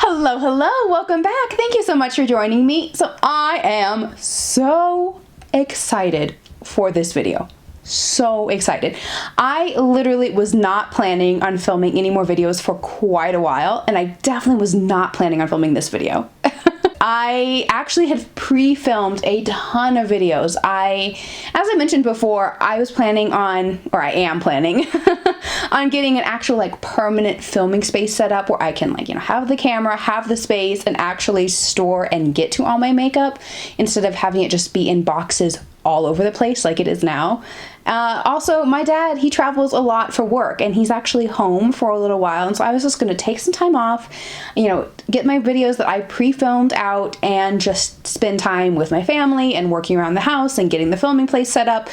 Hello, hello, welcome back. Thank you so much for joining me. So I am so excited for this video. So excited. I literally was not planning on filming any more videos for quite a while, and I definitely was not planning on filming this video. I actually had pre-filmed a ton of videos. As I mentioned before, I was planning on, or I am planning, on getting an actual like permanent filming space set up where I can like, have the camera, have the space, and actually store and get to all my makeup instead of having it just be in boxes all over the place like it is now. Also, my dad, he travels a lot for work and he's actually home for a little while. And so I was just going to take some time off, get my videos that I pre-filmed out and just spend time with my family and working around the house and getting the filming place set up.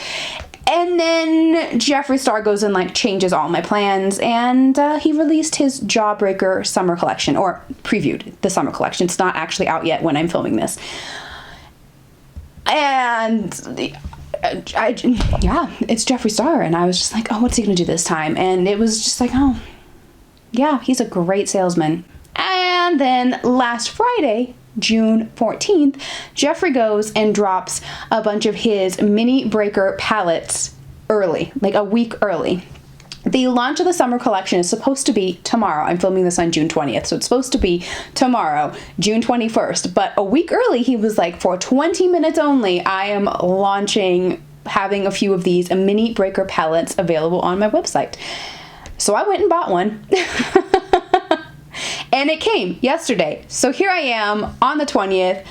And then Jeffree Star goes and like changes all my plans, and he released his Jawbreaker summer collection, or previewed the summer collection. It's not actually out yet when I'm filming this. And it's Jeffree Star, and I was just like, oh, what's he gonna do this time? And it was just like, oh, yeah, he's a great salesman. And then last Friday, June 14th, Jeffree goes and drops a bunch of his mini breaker palettes early, like a week early. The launch of the summer collection is supposed to be tomorrow. I'm filming this on June 20th, so it's supposed to be tomorrow, June 21st. But a week early, he was like, for 20 minutes only, I am having a few of these mini breaker palettes available on my website. So I went and bought one. And it came yesterday. So here I am on the 20th.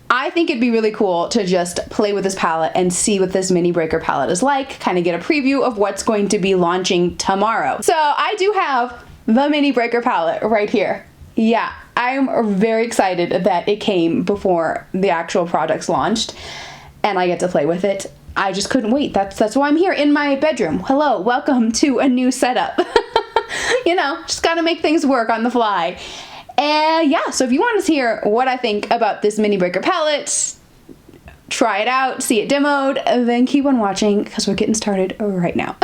I think it'd be really cool to just play with this palette and see what this mini breaker palette is like, kind of get a preview of what's going to be launching tomorrow. So I do have the mini breaker palette right here. Yeah, I'm very excited that it came before the actual products launched and I get to play with it. I just couldn't wait. That's why I'm here in my bedroom. Hello, welcome to a new setup. Just gotta make things work on the fly. And yeah, so if you want to hear what I think about this mini breaker palette, try it out, see it demoed, and then keep on watching because we're getting started right now.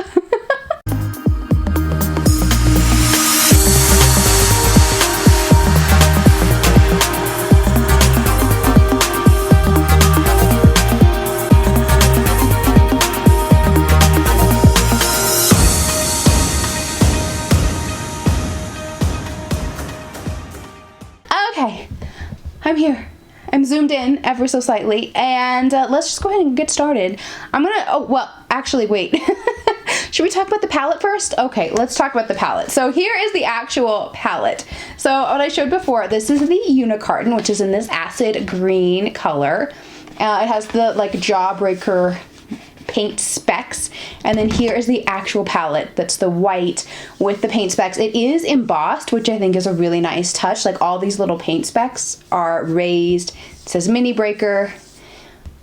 Okay, I'm here. I'm zoomed in ever so slightly, and let's just go ahead and get started. Actually, wait. Should we talk about the palette first? Okay, let's talk about the palette. So here is the actual palette. So what I showed before, this is the Unicarton, which is in this acid green color. It has the like Jawbreaker paint specks, and then here is the actual palette that's the white with the paint specks. It is embossed, which I think is a really nice touch. Like all these little paint specks are raised. It says mini breaker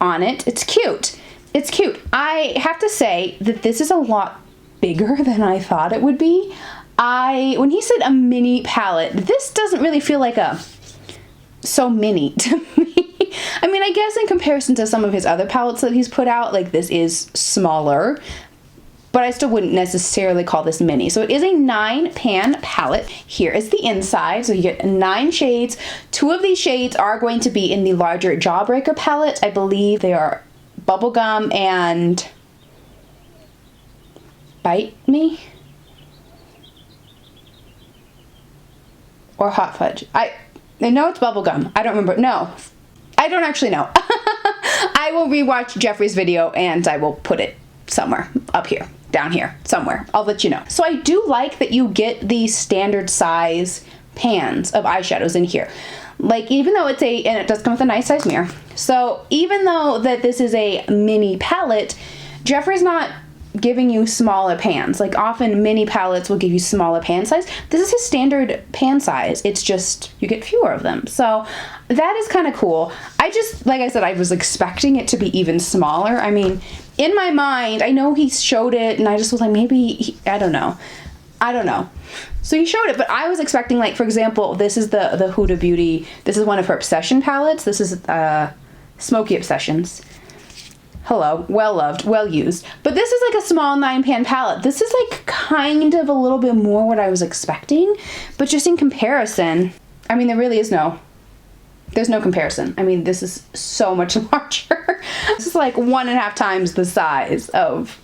on it. It's cute. It's cute. I have to say that this is a lot bigger than I thought it would be. When he said a mini palette, this doesn't really feel like so mini to me. I mean, I guess in comparison to some of his other palettes that he's put out, like this is smaller, but I still wouldn't necessarily call this mini. So it is a 9-pan palette. Here is the inside. So you get 9 shades. 2 of these shades are going to be in the larger Jawbreaker palette. I believe they are Bubblegum and Bite Me? Or Hot Fudge. I know it's Bubblegum. I don't remember. No. I don't actually know. I will rewatch Jeffree's video and I will put it somewhere up here, down here, somewhere. I'll let you know. So I do like that you get the standard size pans of eyeshadows in here. Like even though and it does come with a nice size mirror. So even though that this is a mini palette, Jeffree's not giving you smaller pans. Like often mini palettes will give you smaller pan size. This is his standard pan size. It's just you get fewer of them. So that is kind of cool. Like I said, I was expecting it to be even smaller. I mean, in my mind, I know he showed it and I just was like, I don't know. So he showed it, but I was expecting, like, for example, this is the Huda Beauty. This is one of her Obsession palettes. This is Smoky Obsessions. Hello, well loved, well used. But this is like a small 9-pan palette. This is like kind of a little bit more what I was expecting, but just in comparison, I mean, there's no comparison. I mean, this is so much larger. This is like 1.5 times the size of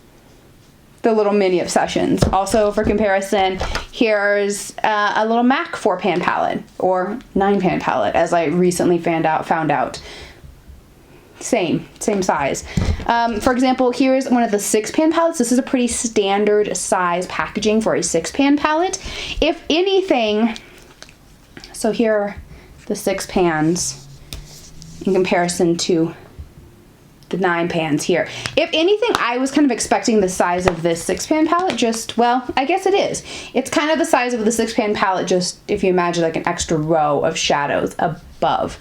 the little mini Obsessions. Also, for comparison, here's a little MAC 4-pan palette, or 9-pan palette, as I recently found out. Same size. For example, here's one of the 6-pan palettes. This is a pretty standard size packaging for a 6-pan palette. If anything, so here are the 6 pans in comparison to the 9 pans here. If anything, I was kind of expecting the size of this 6-pan palette, well, I guess it is. It's kind of the size of the 6-pan palette, just if you imagine like an extra row of shadows above.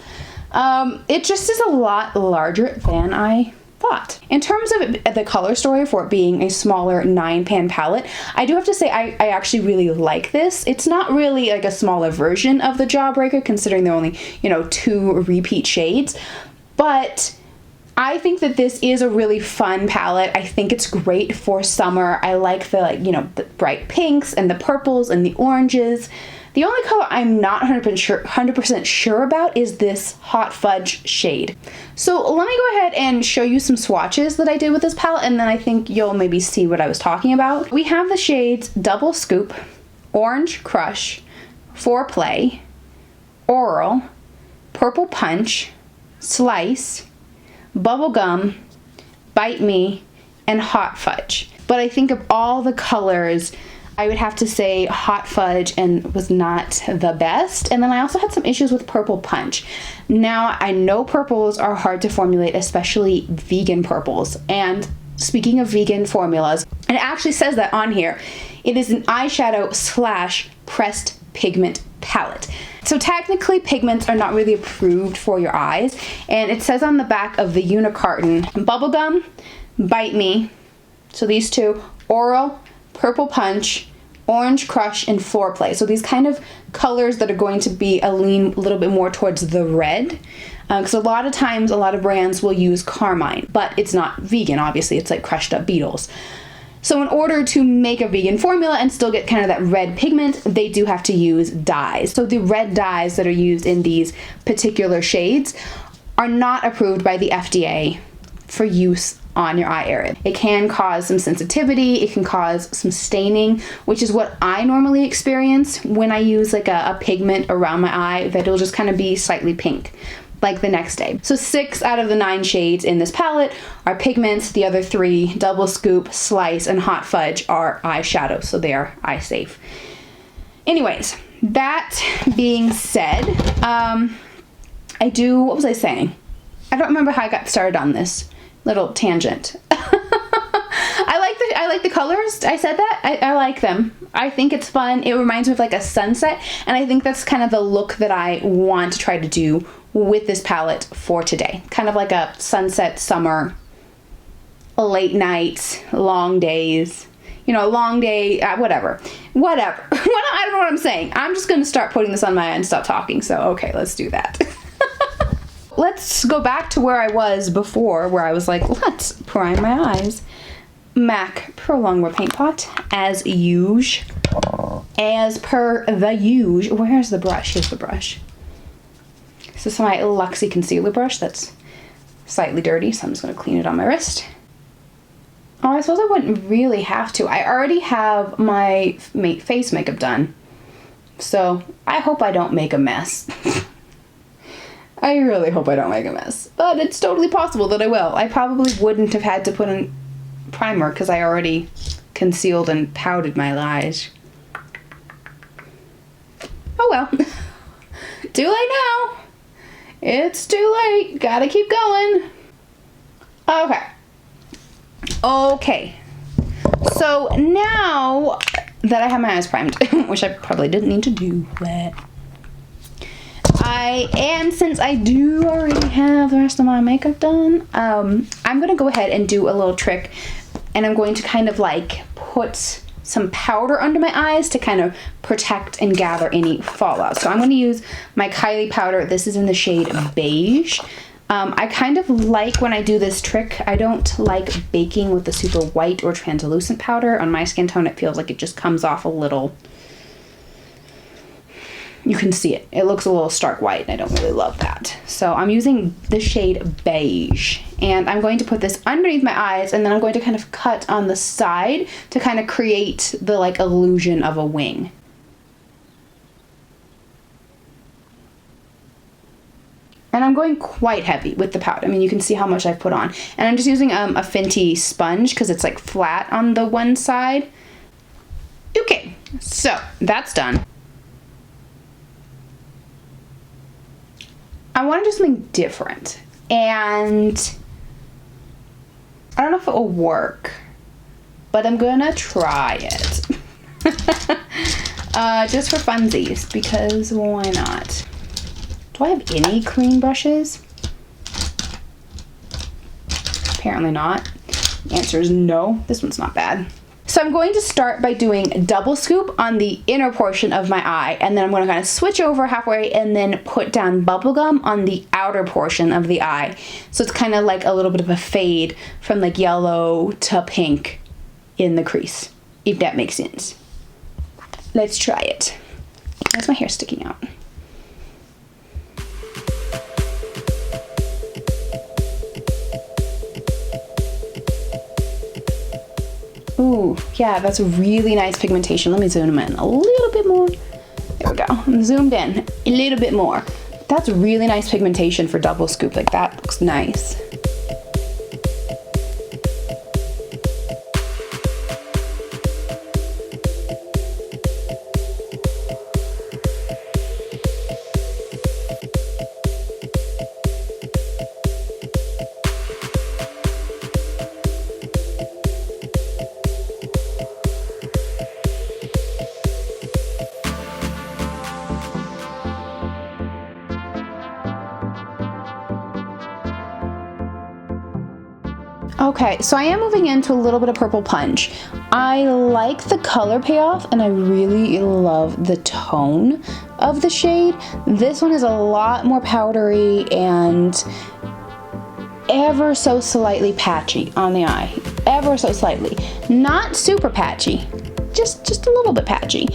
It just is a lot larger than I thought. In terms of the color story for it being a smaller 9-pan palette, I do have to say I actually really like this. It's not really like a smaller version of the Jawbreaker, considering there are only, 2 repeat shades, but I think that this is a really fun palette. I think it's great for summer. I like the the bright pinks and the purples and the oranges. The only color I'm not 100% sure about is this Hot Fudge shade. So let me go ahead and show you some swatches that I did with this palette, and then I think you'll maybe see what I was talking about. We have the shades Double Scoop, Orange Crush, Foreplay, Oral, Purple Punch, Slice, Bubblegum, Bite Me, and Hot Fudge. But I think of all the colors, I would have to say Hot Fudge was not the best. And then I also had some issues with Purple Punch. Now, I know purples are hard to formulate, especially vegan purples. And speaking of vegan formulas, and it actually says that on here, it is an eyeshadow / pressed pigment palette. So technically pigments are not really approved for your eyes. And it says on the back of the Unicarton, Bubblegum, Bite Me, so these 2, Oral, Purple Punch, Orange Crush, and Foreplay. So these kind of colors that are going to be a little bit more towards the red. Because a lot of times, a lot of brands will use carmine, but it's not vegan, obviously. It's like crushed up beetles. So in order to make a vegan formula and still get kind of that red pigment, they do have to use dyes. So the red dyes that are used in these particular shades are not approved by the FDA for use on your eye area. It can cause some sensitivity, it can cause some staining, which is what I normally experience when I use like a pigment around my eye, that it'll just kind of be slightly pink, like the next day. So 6 out of the 9 shades in this palette are pigments. The other 3, Double Scoop, Slice, and Hot Fudge, are eyeshadows, so they are eye safe. Anyways, that being said, what was I saying? I don't remember how I got started on this little tangent. I like the colors. I said that. I like them. I think it's fun. It reminds me of like a sunset, and I think that's kind of the look that I want to try to do with this palette for today. Kind of like a sunset summer, late nights, long days, long day, whatever. I don't know what I'm saying. I'm just gonna start putting this on my eye and stop talking. So okay, let's do that. Let's go back to where I was before, where I was like, let's prime my eyes. MAC Pro Longwear Paint Pot, as usual. As per the usual. Where's the brush? Here's the brush. This is my Luxie concealer brush that's slightly dirty, so I'm just going to clean it on my wrist. Oh, I suppose I wouldn't really have to. I already have my face makeup done, so I hope I don't make a mess. I really hope I don't make a mess, but it's totally possible that I will. I probably wouldn't have had to put in primer because I already concealed and powdered my eyes. Oh well. Too late now. It's too late. Gotta keep going. Okay. So now that I have my eyes primed, which I probably didn't need to do that, since I do already have the rest of my makeup done, I'm gonna go ahead and do a little trick, and I'm going to kind of like put some powder under my eyes to kind of protect and gather any fallout. So I'm going to use my Kylie powder. This is in the shade Beige. I kind of like when I do this trick, I don't like baking with the super white or translucent powder. On my skin tone, it feels like it just comes off a little you can see it. It looks a little stark white and I don't really love that. So I'm using the shade Beige, and I'm going to put this underneath my eyes, and then I'm going to kind of cut on the side to kind of create the like illusion of a wing. And I'm going quite heavy with the powder. I mean, you can see how much I've put on. And I'm just using a Fenty sponge because it's like flat on the one side. Okay, so that's done. I want to do something different, and I don't know if it will work, but I'm gonna try it. Just for funsies, because why not? Do I have any clean brushes? Apparently not. The answer is no. This one's not bad. So I'm going to start by doing double scoop on the inner portion of my eye, and then I'm going to kind of switch over halfway and then put down bubblegum on the outer portion of the eye. So it's kind of like a little bit of a fade from like yellow to pink in the crease, if that makes sense. Let's try it. Why's my hair sticking out? Ooh, yeah, that's a really nice pigmentation. Let me zoom in a little bit more. There we go. I'm zoomed in a little bit more. That's really nice pigmentation for double scoop. Like, that looks nice. Okay, so I am moving into a little bit of purple punch. I like the color payoff, and I really love the tone of the shade. This one is a lot more powdery and ever so slightly patchy on the eye. Ever so slightly. Not super patchy. Just a little bit patchy.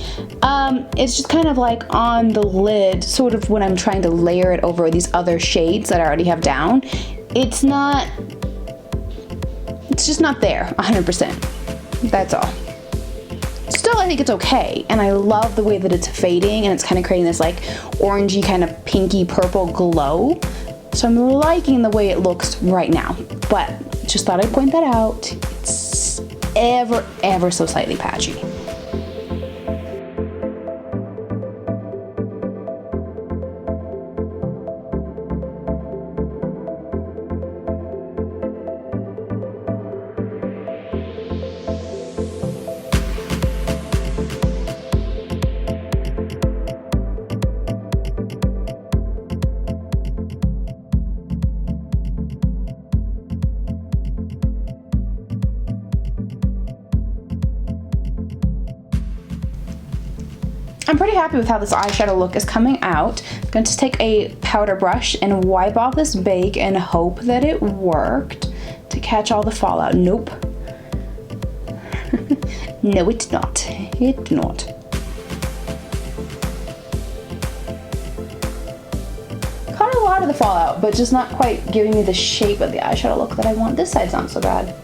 It's just kind of like on the lid, sort of when I'm trying to layer it over these other shades that I already have down. It's just not there 100%. That's all. Still, I think it's okay, and I love the way that it's fading and it's kind of creating this like orangey kind of pinky purple glow. So I'm liking the way it looks right now, but just thought I'd point that out. It's ever so slightly patchy. I'm pretty happy with how this eyeshadow look is coming out. I'm going to take a powder brush and wipe off this bake and hope that it worked to catch all the fallout. Nope. No, it's not. It's not. Caught a lot of the fallout, but just not quite giving me the shape of the eyeshadow look that I want. This side's not so bad.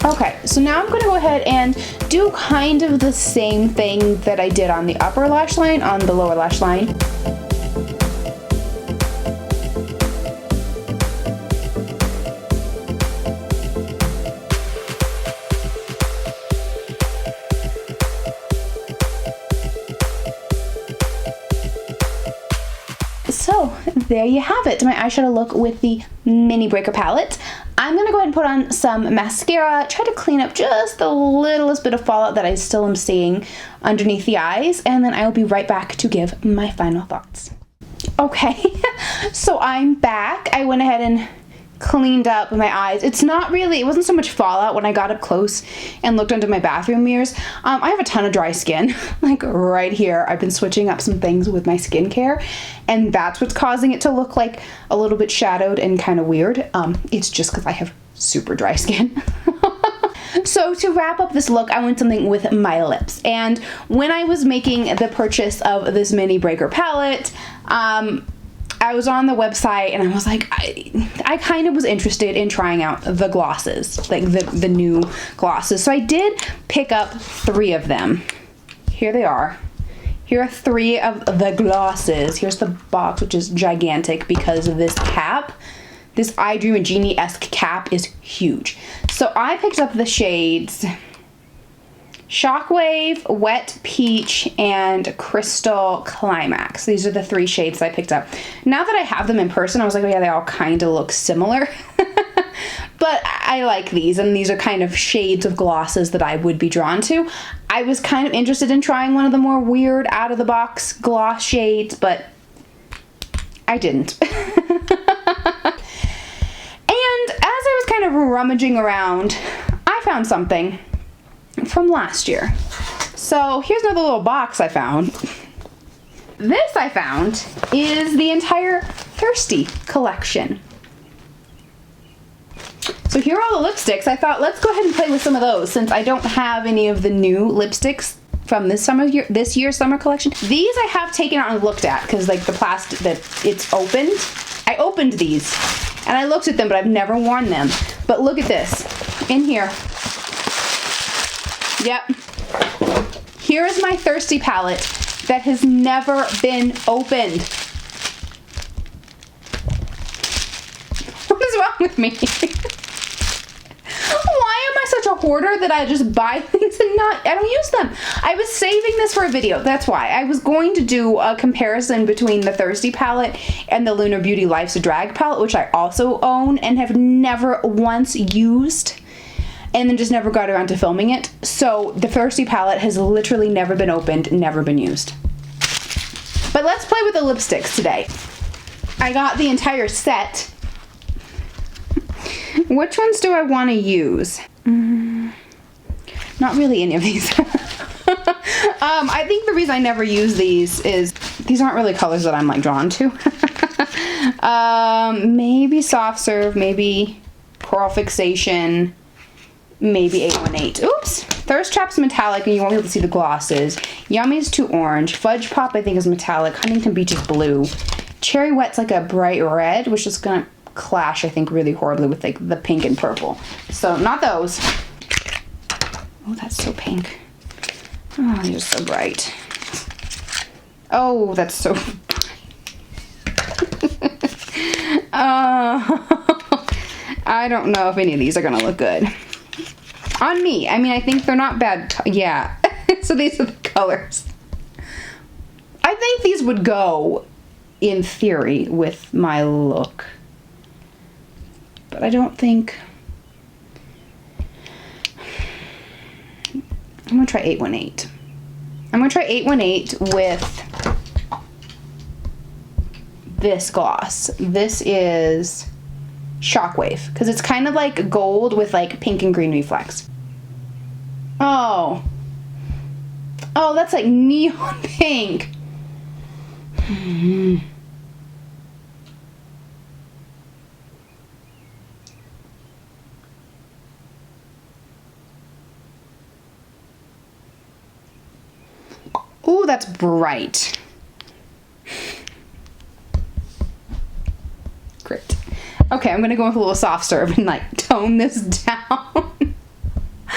Okay, so now I'm going to go ahead and do kind of the same thing that I did on the upper lash line on the lower lash line. So there you have it, my eyeshadow look with the mini breaker palette. I'm going to go ahead and put on some mascara, try to clean up just the littlest bit of fallout that I still am seeing underneath the eyes, and then I will be right back to give my final thoughts. Okay, so I'm back. I went ahead and cleaned up my eyes. It wasn't so much fallout when I got up close and looked under my bathroom mirrors. I have a ton of dry skin, like right here. I've been switching up some things with my skincare, and that's what's causing it to look like a little bit shadowed and kind of weird. It's just because I have super dry skin. So to wrap up this look, I want something with my lips. And when I was making the purchase of this mini breaker palette, I was on the website and I was like, I kind of was interested in trying out the glosses, like the new glosses. So I did pick up 3 of them. Here they are. Here are 3 of the glosses. Here's the box, which is gigantic because of this cap. This I Dream a Genie-esque cap is huge. So I picked up the shades Shockwave, Wet Peach, and Crystal Climax. These are the 3 shades I picked up. Now that I have them in person, I was like, oh yeah, they all kind of look similar. But I like these, and these are kind of shades of glosses that I would be drawn to. I was kind of interested in trying one of the more weird, out-of-the-box gloss shades, but I didn't. And as I was kind of rummaging around, I found something from last year. So here's another little box I found. This I found is the entire Thirsty collection. So here are all the lipsticks. I thought, let's go ahead and play with some of those since I don't have any of the new lipsticks from this year's summer collection. These I have taken out and looked at because like the plastic that it's opened. I opened these and I looked at them, but I've never worn them. But look at this in here. Yep. Here is my Thirsty palette that has never been opened. What is wrong with me? Why am I such a hoarder that I just buy things and I don't use them? I was saving this for a video. That's why. I was going to do a comparison between the Thirsty palette and the Lunar Beauty Life's a Drag palette, which I also own and have never once used, and then just never got around to filming it. So the Thirsty palette has literally never been opened, never been used. But let's play with the lipsticks today. I got the entire set. Which ones do I want to use? Not really any of these. I think the reason I never use these is these aren't really colors that I'm like drawn to. Maybe Soft Serve, maybe Coral Fixation, maybe 818. Oops! Thirst Trap's metallic and you won't be able to see the glosses. Yummy's too orange. Fudge Pop I think is metallic. Huntington Beach is blue. Cherry Wet's like a bright red, which is gonna clash I think really horribly with like the pink and purple. So not those. Oh, that's so pink. Oh, you're so bright. Oh, that's so I don't know if any of these are gonna look good on me. I mean, I think they're not bad. Yeah. So these are the colors. I think these would go in theory with my look, but I don't think. I'm gonna try 818. I'm gonna try 818 with this gloss. This is Shockwave because it's kind of like gold with like pink and green reflex. Oh, that's like neon pink. Ooh, that's bright. Great. Okay, I'm gonna go with a little Soft Serve and like tone this down.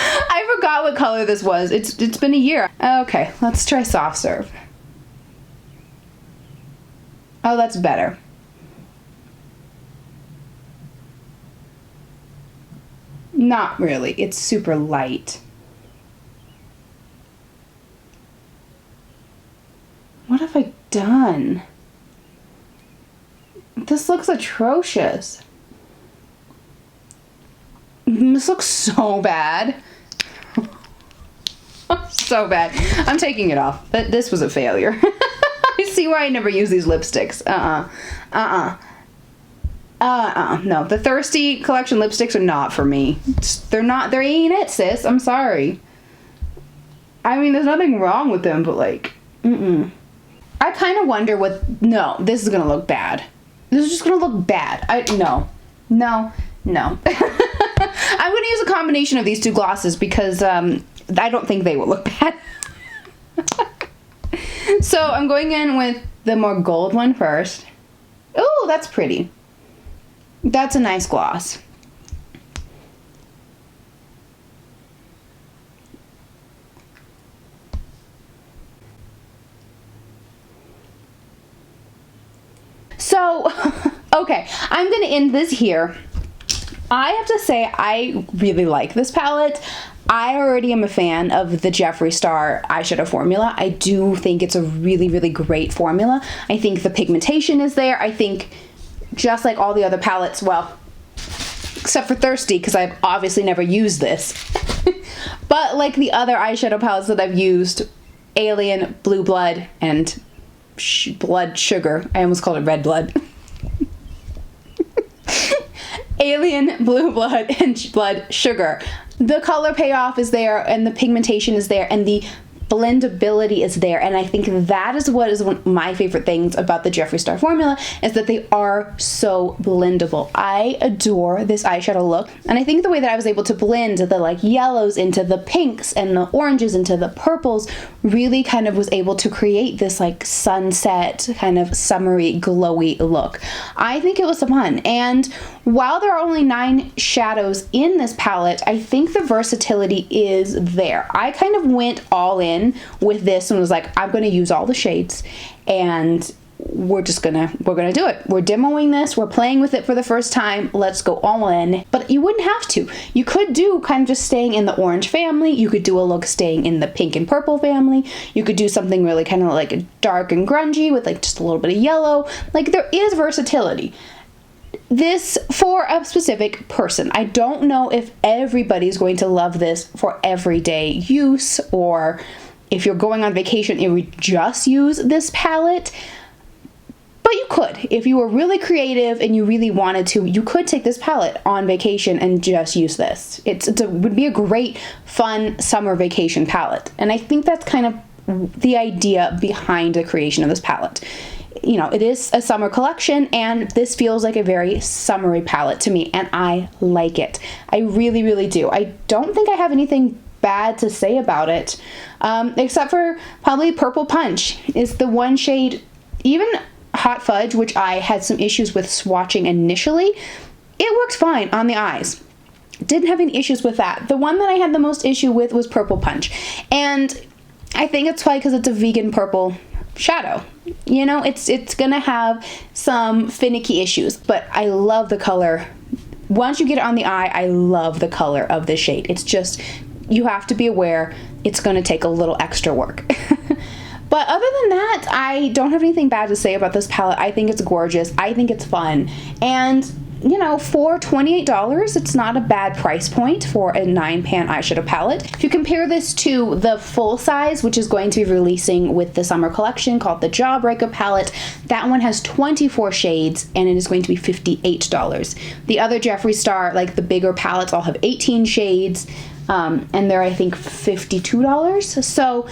I forgot what color this was. It's been a year. Okay, let's try Soft Serve. Oh, that's better. Not really. It's super light. What have I done? This looks atrocious. This looks so bad. So bad. I'm taking it off. This was a failure. I see why I never use these lipsticks. No, the Thirsty collection lipsticks are not for me. They ain't it, sis. I'm sorry. I mean, there's nothing wrong with them, but like, I kind of wonder no, this is gonna look bad. This is just gonna look bad. No. I'm going to use a combination of these two glosses because I don't think they will look bad. So I'm going in with the more gold one first. Oh, that's pretty. That's a nice gloss. So, okay, I'm going to end this here. I have to say I really like this palette. I already am a fan of the Jeffree Star eyeshadow formula. I do think it's a really, really great formula. I think the pigmentation is there. I think just like all the other palettes, well, except for Thirsty, because I've obviously never used this. But like the other eyeshadow palettes that I've used, Alien, Blue Blood, and Blood Sugar. I almost called it Red Blood. Alien, Blue Blood, and Blood Sugar. The color payoff is there, and the pigmentation is there, and the blendability is there, and I think that is what is one of my favorite things about the Jeffree Star formula, is that they are so blendable. I adore this eyeshadow look, and I think the way that I was able to blend the like yellows into the pinks and the oranges into the purples really kind of was able to create this like sunset kind of summery glowy look. I think it was fun, and while there are only 9 shadows in this palette, I think the versatility is there. I kind of went all in with this and was like, I'm going to use all the shades, and we're gonna do it. We're demoing this, we're playing with it for the first time, let's go all in. But you wouldn't have to. You could do kind of just staying in the orange family, you could do a look staying in the pink and purple family, you could do something really kind of like dark and grungy with like just a little bit of yellow. Like, there is versatility. This for a specific person. I don't know if everybody's going to love this for everyday use, or if you're going on vacation and would just use this palette. But you could. If you were really creative and you really wanted to, you could take this palette on vacation and just use this. It would be a great, fun summer vacation palette. And I think that's kind of the idea behind the creation of this palette. You know, it is a summer collection, and this feels like a very summery palette to me, and I like it. I really, really do. I don't think I have anything bad to say about it, except for probably Purple Punch is the one shade. Even Hot Fudge, which I had some issues with swatching initially, it works fine on the eyes. Didn't have any issues with that. The one that I had the most issue with was Purple Punch, and I think it's probably because it's a vegan purple shadow. You know, it's gonna have some finicky issues, but I love the color. Once you get it on the eye, I love the color of the shade. It's just, you have to be aware it's gonna take a little extra work. But other than that, I don't have anything bad to say about this palette. I think it's gorgeous. I think it's fun. And, you know, for $28, it's not a bad price point for a 9-pan eyeshadow palette. If you compare this to the full size, which is going to be releasing with the summer collection called the Jawbreaker palette, that one has 24 shades and it is going to be $58. The other Jeffree Star, like the bigger palettes, all have 18 shades, and they're, I think, $52. So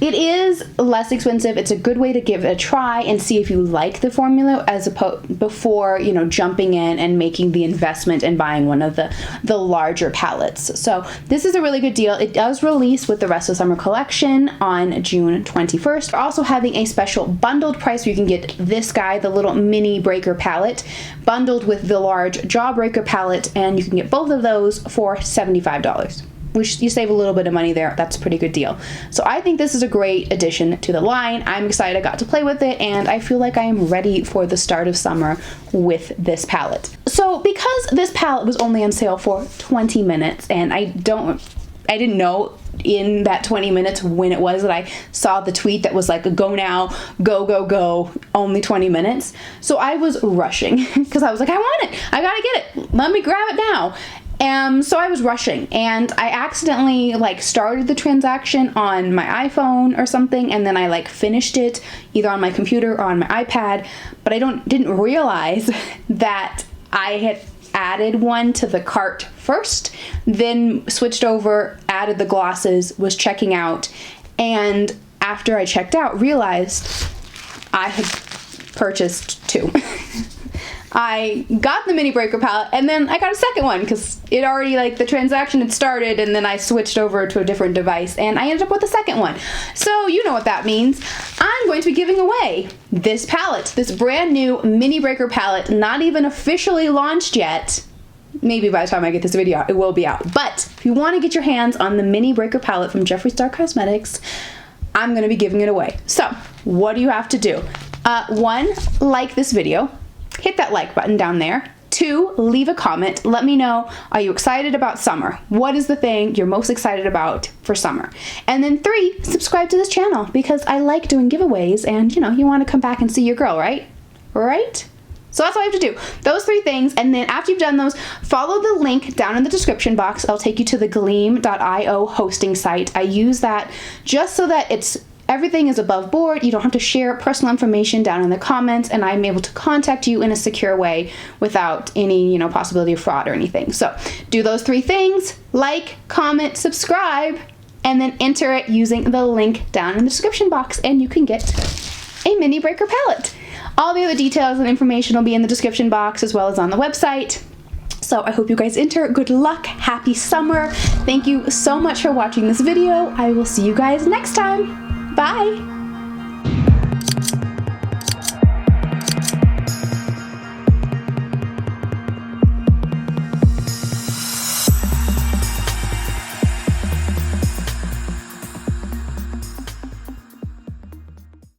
it is less expensive. It's a good way to give it a try and see if you like the formula as opposed before, you know, jumping in and making the investment and buying one of the larger palettes. So this is a really good deal. It does release with the rest of the summer collection on June 21st. We're also having a special bundled price where you can get this guy, the little mini breaker palette, bundled with the large Jawbreaker palette, and you can get both of those for $75. Which you save a little bit of money there. That's a pretty good deal. So I think this is a great addition to the line. I'm excited I got to play with it, and I feel like I am ready for the start of summer with this palette. So because this palette was only on sale for 20 minutes, and I didn't know in that 20 minutes when it was that I saw the tweet that was like, go now, go, go, go, only 20 minutes. So I was rushing because I was like, I want it. I gotta get it. Let me grab it now. So I was rushing, and I accidentally like started the transaction on my iPhone or something, and then I like finished it either on my computer or on my iPad, but I didn't realize that I had added one to the cart first, then switched over, added the glosses, was checking out, and after I checked out, realized I had purchased 2. I got the mini breaker palette, and then I got a second one because it already, like, the transaction had started, and then I switched over to a different device, and I ended up with a second one. So you know what that means. I'm going to be giving away this palette, this brand new mini breaker palette, not even officially launched yet. Maybe by the time I get this video, it will be out. But if you want to get your hands on the mini breaker palette from Jeffree Star Cosmetics, I'm going to be giving it away. So what do you have to do? 1, like this video. Hit that like button down there. 2, leave a comment. Let me know, are you excited about summer? What is the thing you're most excited about for summer? And then 3, subscribe to this channel because I like doing giveaways and, you know, you want to come back and see your girl, right? Right? So that's all you have to do. Those 3 things, and then after you've done those, follow the link down in the description box. It'll take you to the gleam.io hosting site. I use that just so that everything is above board. You don't have to share personal information down in the comments, and I'm able to contact you in a secure way without any, you know, possibility of fraud or anything. So do those 3 things: like, comment, subscribe, and then enter it using the link down in the description box, and you can get a mini breaker palette. All the other details and information will be in the description box as well as on the website. So I hope you guys enter. Good luck. Happy summer. Thank you so much for watching this video. I will see you guys next time. Bye!